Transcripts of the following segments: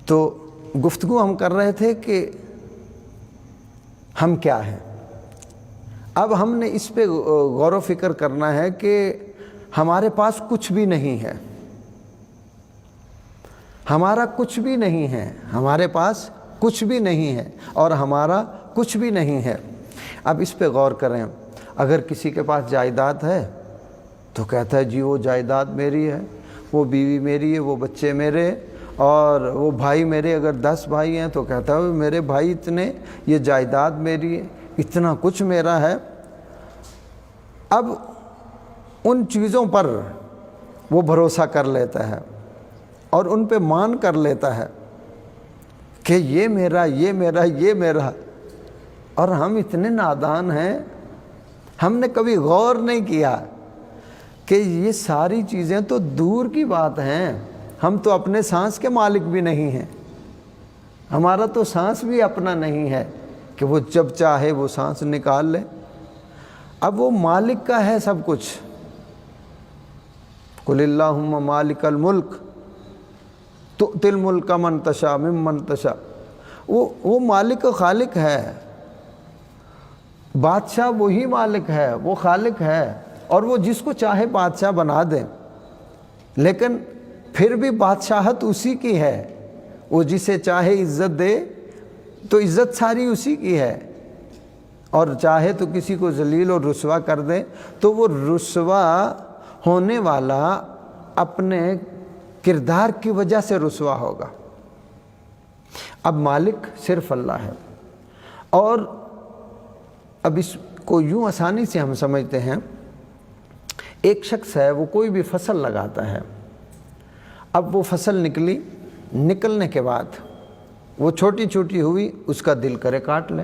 تو گفتگو ہم کر رہے تھے کہ ہم کیا ہیں۔ اب ہم نے اس پہ غور و فکر کرنا ہے کہ ہمارے پاس کچھ بھی نہیں ہے، ہمارا کچھ بھی نہیں ہے، ہمارے پاس کچھ بھی نہیں ہے اور ہمارا کچھ بھی نہیں ہے۔ اب اس پہ غور کریں، اگر کسی کے پاس جائیداد ہے تو کہتا ہے جی وہ جائیداد میری ہے، وہ بیوی میری ہے، وہ بچے میرے، اور وہ بھائی میرے اگر 10 بھائی ہیں تو کہتا ہے میرے بھائی اتنے، یہ جائیداد میری ہے، اتنا کچھ میرا ہے۔ اب ان چیزوں پر وہ بھروسہ کر لیتا ہے اور ان پہ مان کر لیتا ہے کہ یہ میرا، یہ میرا، یہ میرا۔ اور ہم اتنے نادان ہیں، ہم نے کبھی غور نہیں کیا کہ یہ ساری چیزیں تو دور کی بات ہیں، ہم تو اپنے سانس کے مالک بھی نہیں ہیں، ہمارا تو سانس بھی اپنا نہیں ہے کہ وہ جب چاہے وہ سانس نکال لے۔ اب وہ مالک کا ہے سب کچھ۔ قل اللہم مالک الملک تؤتی الملک من تشاء ممن تشاء، وہ مالک و خالق ہے، بادشاہ وہی مالک ہے، وہ خالق ہے، اور وہ جس کو چاہے بادشاہ بنا دے، لیکن پھر بھی بادشاہت اسی کی ہے۔ وہ جسے چاہے عزت دے تو عزت ساری اسی کی ہے، اور چاہے تو کسی کو ذلیل اور رسوا کر دے تو وہ رسوا ہونے والا اپنے کردار کی وجہ سے رسوا ہوگا۔ اب مالک صرف اللہ ہے، اور اب اس کو یوں آسانی سے ہم سمجھتے ہیں، ایک شخص ہے وہ کوئی بھی فصل لگاتا ہے، اب وہ فصل نکلی، نکلنے کے بعد وہ چھوٹی چھوٹی ہوئی، اس کا دل کرے کاٹ لے،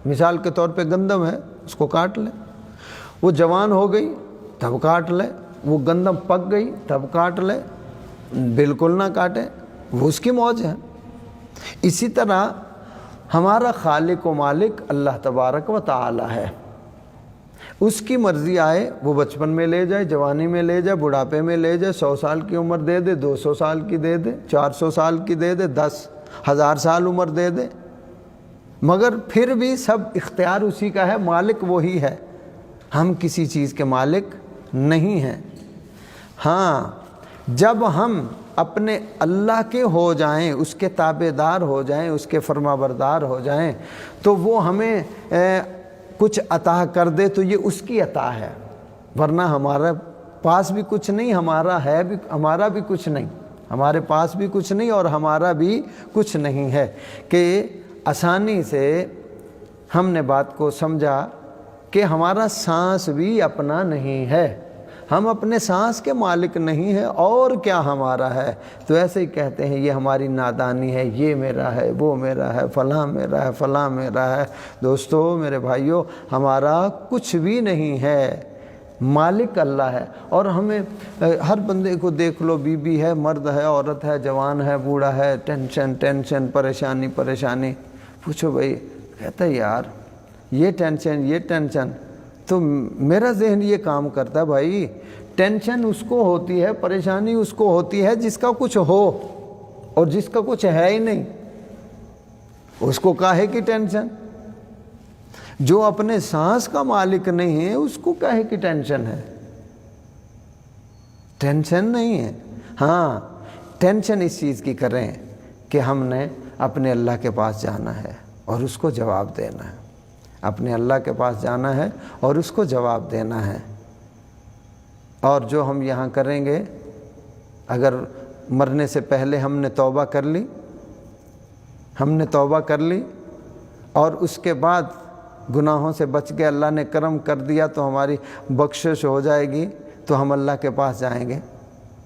مثال کے طور پہ گندم ہے اس کو کاٹ لے، وہ جوان ہو گئی تب کاٹ لے، وہ گندم پک گئی تب کاٹ لے، بالکل نہ کاٹے، وہ اس کی موج ہے۔ اسی طرح ہمارا خالق و مالک اللہ تبارک و تعالی ہے، اس کی مرضی آئے وہ بچپن میں لے جائے، جوانی میں لے جائے، بڑھاپے میں لے جائے، 100 سال کی عمر دے دے، 200 سال کی دے دے، 400 سال کی دے دے، 10,000 سال عمر دے دے، مگر پھر بھی سب اختیار اسی کا ہے، مالک وہی ہے، ہم کسی چیز کے مالک نہیں ہیں۔ ہاں جب ہم اپنے اللہ کے ہو جائیں، اس کے تابع دار ہو جائیں، اس کے فرما بردار ہو جائیں، تو وہ ہمیں کچھ عطا کر دے تو یہ اس کی عطا ہے، ورنہ ہمارے پاس بھی کچھ نہیں، ہمارا بھی کچھ نہیں، ہمارے پاس بھی کچھ نہیں اور ہمارا بھی کچھ نہیں ہے۔ کہ آسانی سے ہم نے بات کو سمجھا کہ ہمارا سانس بھی اپنا نہیں ہے، ہم اپنے سانس کے مالک نہیں ہیں، اور کیا ہمارا ہے؟ تو ایسے ہی کہتے ہیں یہ ہماری نادانی ہے، یہ میرا ہے، وہ میرا ہے، فلاں میرا ہے، فلاں میرا ہے۔ دوستو، میرے بھائیو، ہمارا کچھ بھی نہیں ہے، مالک اللہ ہے۔ اور ہمیں ہر بندے کو دیکھ لو، بیوی ہے، مرد ہے، عورت ہے، جوان ہے، بوڑھا ہے، ٹینشن، پریشانی، پوچھو بھائی، کہتا ہے یار یہ ٹینشن تو میرا ذہن یہ کام کرتا ہے، بھائی ٹینشن اس کو ہوتی ہے، پریشانی اس کو ہوتی ہے جس کا کچھ ہو، اور جس کا کچھ ہے ہی نہیں اس کو کاہے کی ٹینشن؟ جو اپنے سانس کا مالک نہیں ہے اس کو کاہے کی ٹینشن ہے؟ ٹینشن نہیں ہے۔ ہاں ٹینشن اس چیز کی کریں کہ ہم نے اپنے اللہ کے پاس جانا ہے اور اس کو جواب دینا ہے، اپنے اللہ کے پاس جانا ہے اور اس کو جواب دینا ہے۔ اور جو ہم یہاں کریں گے، اگر مرنے سے پہلے ہم نے توبہ کر لی اور اس کے بعد گناہوں سے بچ کے اللہ نے کرم کر دیا تو ہماری بخشش ہو جائے گی، تو ہم اللہ کے پاس جائیں گے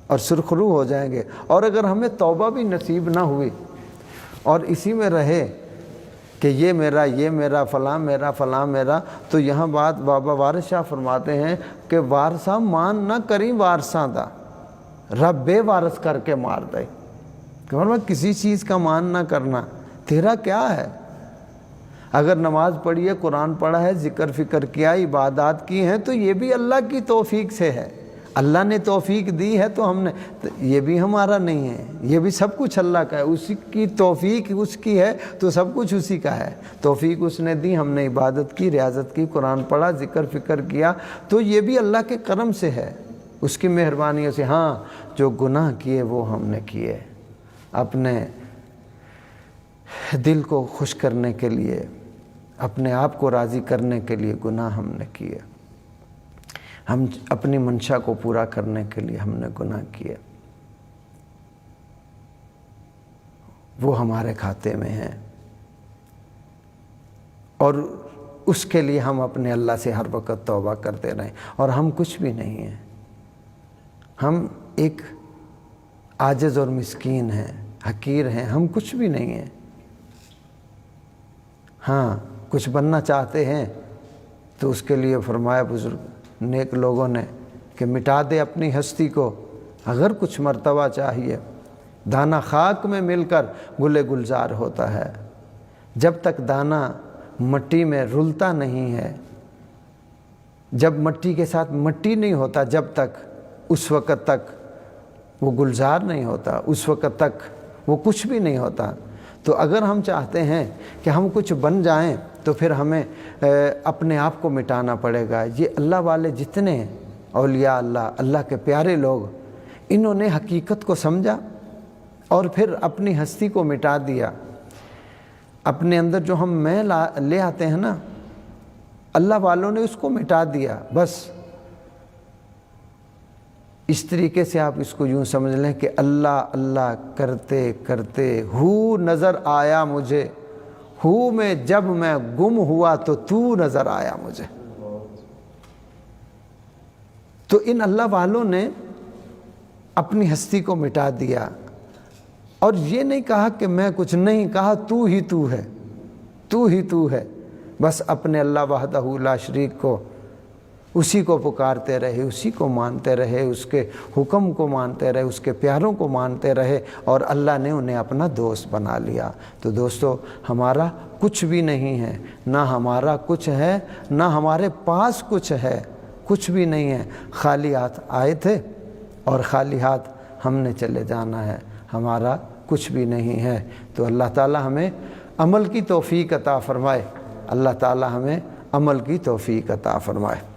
اور سرخرو ہو جائیں گے۔ اور اگر ہمیں توبہ بھی نصیب نہ ہوئی اور اسی میں رہے کہ یہ میرا فلاں میرا، تو یہاں بات بابا وارث شاہ فرماتے ہیں کہ وارثاں مان نہ کریں وارثاں دا، رب بے وارث کر کے مار دے۔ کہ کسی چیز کا مان نہ کرنا، تیرا کیا ہے؟ اگر نماز پڑھی ہے، قرآن پڑھا ہے، ذکر فکر کیا، عبادات کی ہیں، تو یہ بھی اللہ کی توفیق سے ہے، اللہ نے توفیق دی ہے تو ہم نے، یہ بھی ہمارا نہیں ہے، یہ بھی سب کچھ اللہ کا ہے، اسی کی توفیق اس کی ہے تو سب کچھ اسی کا ہے۔ توفیق اس نے دی، ہم نے عبادت کی، ریاضت کی، قرآن پڑھا، ذکر فکر کیا، تو یہ بھی اللہ کے کرم سے ہے، اس کی مہربانیوں سے۔ ہاں جو گناہ کیے وہ ہم نے کیے، اپنے دل کو خوش کرنے کے لیے، اپنے آپ کو راضی کرنے کے لیے گناہ ہم نے کیے، ہم اپنی منشا کو پورا کرنے کے لیے ہم نے گناہ کیے، وہ ہمارے کھاتے میں ہیں، اور اس کے لیے ہم اپنے اللہ سے ہر وقت توبہ کرتے رہیں۔ اور ہم کچھ بھی نہیں ہیں، ہم ایک عاجز اور مسکین ہیں، حقیر ہیں، ہم کچھ بھی نہیں ہیں۔ ہاں کچھ بننا چاہتے ہیں تو اس کے لیے فرمایا بزرگ نیک لوگوں نے کہ مٹا دے اپنی ہستی کو، اگر کچھ مرتبہ چاہیے دانہ خاک میں مل کر گل گلزار ہوتا ہے۔ جب تک دانہ مٹی میں رلتا نہیں ہے، جب مٹی کے ساتھ مٹی نہیں ہوتا، جب تک اس وقت تک وہ گلزار نہیں ہوتا، اس وقت تک وہ کچھ بھی نہیں ہوتا۔ تو اگر ہم چاہتے ہیں کہ ہم کچھ بن جائیں تو پھر ہمیں اپنے آپ کو مٹانا پڑے گا۔ یہ اللہ والے جتنے اولیاء اللہ، اللہ کے پیارے لوگ، انہوں نے حقیقت کو سمجھا اور پھر اپنی ہستی کو مٹا دیا۔ اپنے اندر جو ہم میں لے آتے ہیں نا، اللہ والوں نے اس کو مٹا دیا۔ بس اس طریقے سے آپ اس کو یوں سمجھ لیں کہ اللہ اللہ کرتے کرتے ہو نظر آیا مجھے، ہو میں جب میں گم ہوا تو نظر آیا مجھے۔ تو ان اللہ والوں نے اپنی ہستی کو مٹا دیا، اور یہ نہیں کہا کہ میں کچھ نہیں، کہا تو ہی تو ہے، تو ہی تو ہے۔ بس اپنے اللہ وحدہ لا شریک کو، اسی کو پکارتے رہے، اسی کو مانتے رہے، اس کے حکم کو مانتے رہے، اس کے پیاروں کو مانتے رہے، اور اللہ نے انہیں اپنا دوست بنا لیا۔ تو دوستو ہمارا کچھ بھی نہیں ہے، نہ ہمارا کچھ ہے، نہ ہمارے پاس کچھ ہے، کچھ بھی نہیں ہے۔ خالی ہاتھ آئے تھے اور خالی ہاتھ ہم نے چلے جانا ہے، ہمارا کچھ بھی نہیں ہے۔ تو اللہ تعالی ہمیں عمل کی توفیق عطا فرمائے، اللہ تعالی ہمیں عمل کی توفیق عطا فرمائے۔